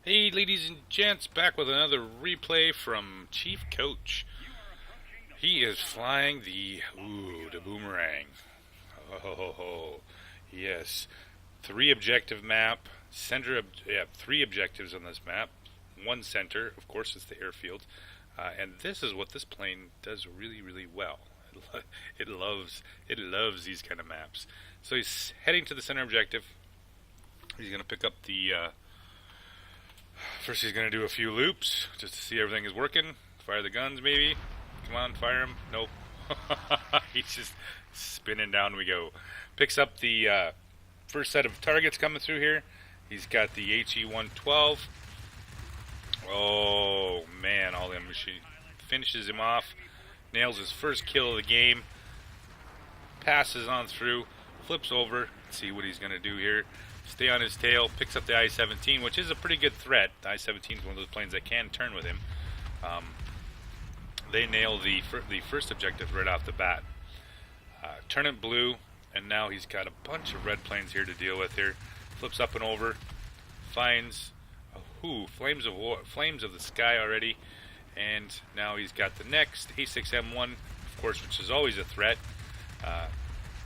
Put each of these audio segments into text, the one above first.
Hey, ladies and gents, back with another replay from Chief Coach. He is flying the Boomerang. Oh, yes. Three objective map. Three objectives on this map. One center, of course, is the airfield. And this is what this plane does really, really well. It loves these kind of maps. So he's heading to the center objective. He's going to pick up First, he's going to do a few loops just to see everything is working. Fire the guns, maybe. Come on, fire him. Nope. He's just spinning down we go. Picks up the first set of targets coming through here. He's got the HE-112. Oh, man, all them machine. Finishes him off. Nails his first kill of the game. Passes on through. Flips over. Let's see what he's going to do here. Stay on his tail, picks up the I-17, which is a pretty good threat. The I-17 is one of those planes that can turn with him. They nail the first objective right off the bat. Turn it blue, and now he's got a bunch of red planes here to deal with here. Flips up and over, finds flames of the sky already, and now he's got the next A6M1, of course, which is always a threat.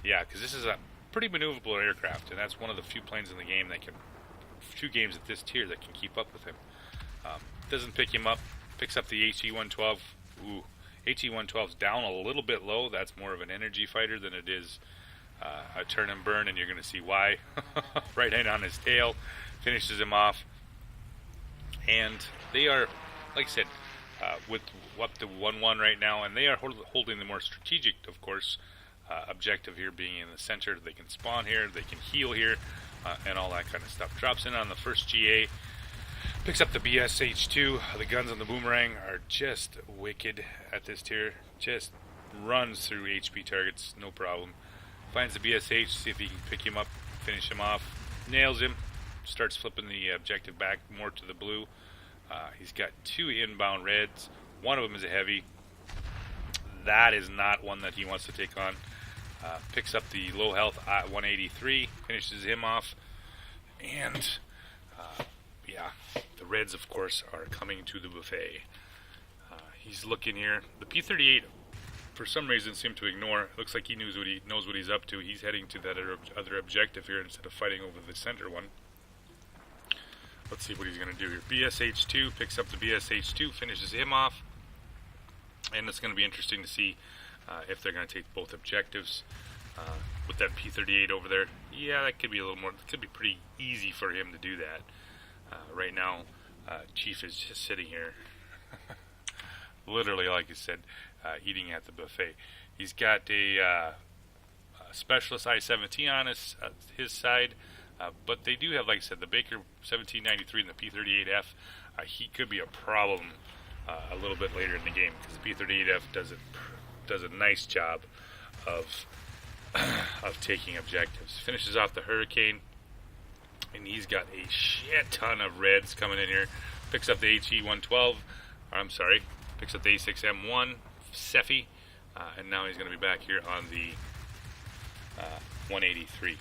Because this is a pretty maneuverable aircraft, and that's one of the few planes in the game few games at this tier that can keep up with him. Doesn't pick him up, picks up the HE-112. HE-112's down a little bit low. That's more of an energy fighter than it is a turn and burn, and you're going to see why. Right hand on his tail, finishes him off, and they are, like I said, with up to 1-1 right now, and they are holding the more strategic, of course, objective here being in the center. They can spawn here, they can heal here, and all that kind of stuff. Drops in on the first GA, picks up the BSH-2. The guns on the Boomerang are just wicked at this tier. Just runs through HP targets, no problem. Finds the BSH, see if he can pick him up, finish him off. Nails him, starts flipping the objective back more to the blue. He's got two inbound reds. One of them is a heavy. That is not one that he wants to take on. Picks up the low health 183, finishes him off, and the reds, of course, are coming to the buffet. He's looking here. The P-38, for some reason, seemed to ignore. Looks like he knows what he's up to. He's heading to that other objective here instead of fighting over the center one. Let's see what he's going to do here. BSH-2 picks up the BSH-2, finishes him off. And it's going to be interesting to see if they're going to take both objectives with that P-38 over there. Yeah, that could be a little more. It could be pretty easy for him to do that. Right now, Chief is just sitting here, literally, like I said, eating at the buffet. He's got a specialist I-17 on his side, but they do have, like I said, the Baker 1793 and the P-38F. He could be a problem a little bit later in the game because the P-38F does a nice job of taking objectives. Finishes off the Hurricane, and he's got a shit ton of reds coming in here. Picks up the HE-112, picks up the A6M1 Cephy, and now he's going to be back here on the 183. He's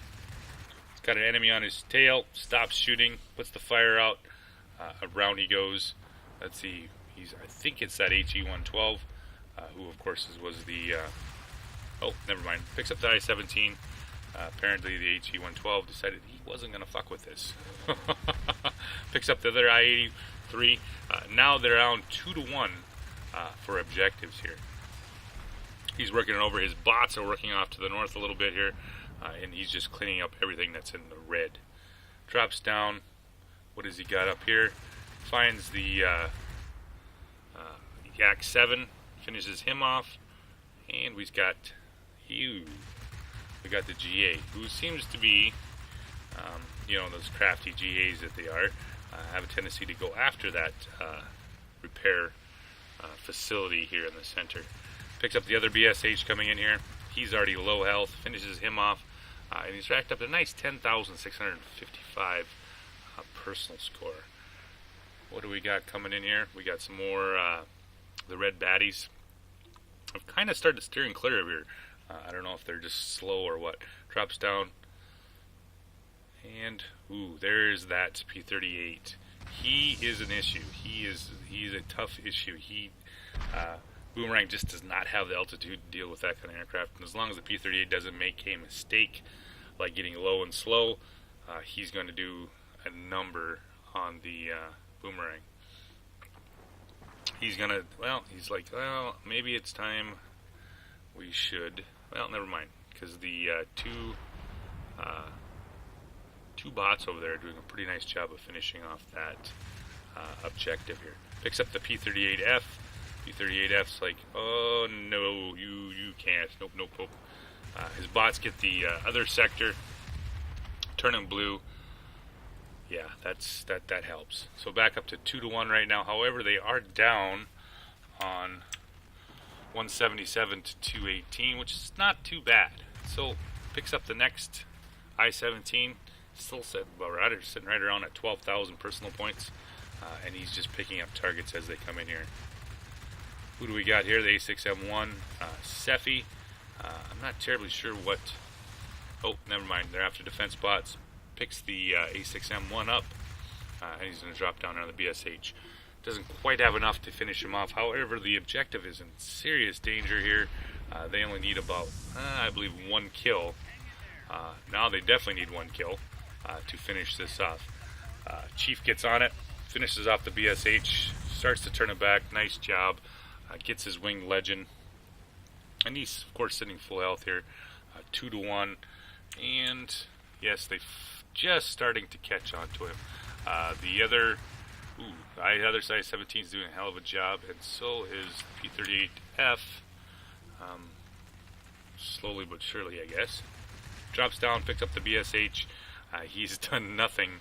got an enemy on his tail, stops shooting, puts the fire out, around he goes. Let's see. I think it's that HE-112, who of course was the. Never mind. Picks up the I-17. Apparently, the HE-112 decided he wasn't going to fuck with this. Picks up the other I-83. Now they're down 2-1 for objectives here. He's working it over. His bots are working off to the north a little bit here, and he's just cleaning up everything that's in the red. Drops down. What has he got up here? Finds the Yak 7, finishes him off, and we got the GA, who seems to be, those crafty GAs that they are, have a tendency to go after that repair facility here in the center. Picks up the other BSH coming in here. He's already low health, finishes him off, and he's racked up a nice 10,655 personal score. What do we got coming in here? We got some more the red baddies. I've kind of started steering clear of here. I don't know if they're just slow or what. Drops down. And, there's that P-38. he is an issue. He's a tough issue. Boomerang just does not have the altitude to deal with that kind of aircraft. And as long as the P-38 doesn't make a mistake, like getting low and slow, he's going to do a number on the Boomerang. He's gonna, he's like, maybe it's time we should, never mind, because the two bots over there are doing a pretty nice job of finishing off that objective here. Picks up the P-38F. P-38F's like, oh no, you can't. Nope. His bots get the other sector, turning blue. Yeah, that helps. So back up to 2-1 right now. However, they are down on 177 to 218, which is not too bad. So picks up the next I-17. Still sitting right around at 12,000 personal points, and he's just picking up targets as they come in here. Who do we got here? The A6M1, Cephii. I'm not terribly sure what. Oh, never mind. They're after defense bots. Picks the A6M1 up, and he's going to drop down on the BSH. Doesn't quite have enough to finish him off. However, the objective is in serious danger here. They only need about, I believe, 1 kill. Now they definitely need 1 kill to finish this off. Chief gets on it, finishes off the BSH, starts to turn it back. Nice job. Gets his winged legend. And he's, of course, sitting full health here. 2-1. And, yes, they're just starting to catch on to him. The other side 17 is doing a hell of a job, and so is P-38F. Slowly but surely, I guess. Drops down, picks up the BSH. He's done nothing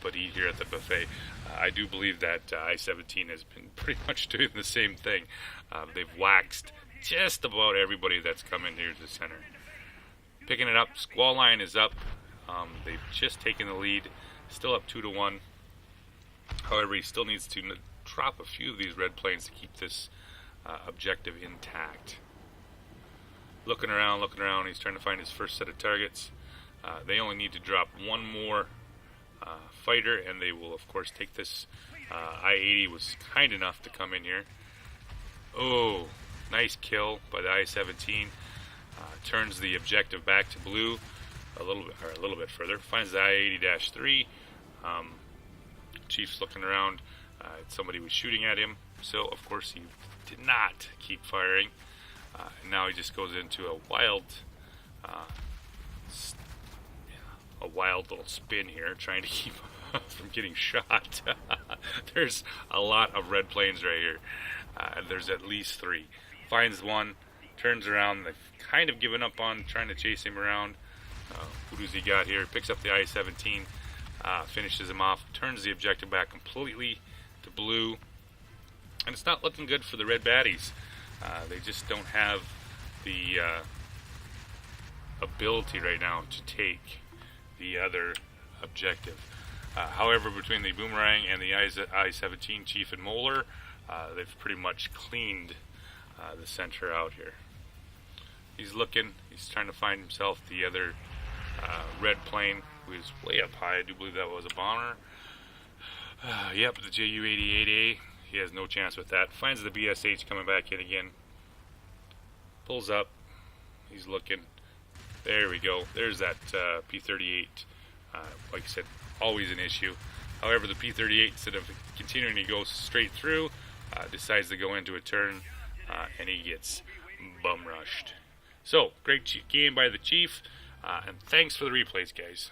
but eat here at the buffet. I do believe that I-17 has been pretty much doing the same thing. They've waxed just about everybody that's come in here to the center. Picking it up, squall line is up. They've just taken the lead, still up 2-1. However, he still needs to drop a few of these red planes to keep this objective intact. Looking around, he's trying to find his first set of targets. They only need to drop one more fighter, and they will, of course, take this. I-80 was kind enough to come in here. Oh, nice kill by the I-17. Turns the objective back to blue a little bit further. Finds the I-80-3. Chief's looking around. Somebody was shooting at him, so of course he did not keep firing. And now he just goes into a wild little spin here, trying to keep from getting shot. There's a lot of red planes right here. There's at least 3. Finds one, turns around. They've kind of given up on trying to chase him around. Who does he got here? Picks up the I-17, finishes him off, turns the objective back completely to blue. And it's not looking good for the red baddies. They just don't have the ability right now to take the other objective. However, between the Boomerang and the I-17 Chief and Moeller, they've pretty much cleaned the center out here. He's looking. He's trying to find himself the other red plane, who is way up high. I do believe that was a bomber. Yep, the Ju-88A. He has no chance with that. Finds the BSH coming back in again. Pulls up. He's looking. There we go. There's that P-38. Like I said, always an issue. However, the P-38, instead of continuing to go straight through, decides to go into a turn, and he gets bum rushed. So, great game by the Chief, and thanks for the replays, guys.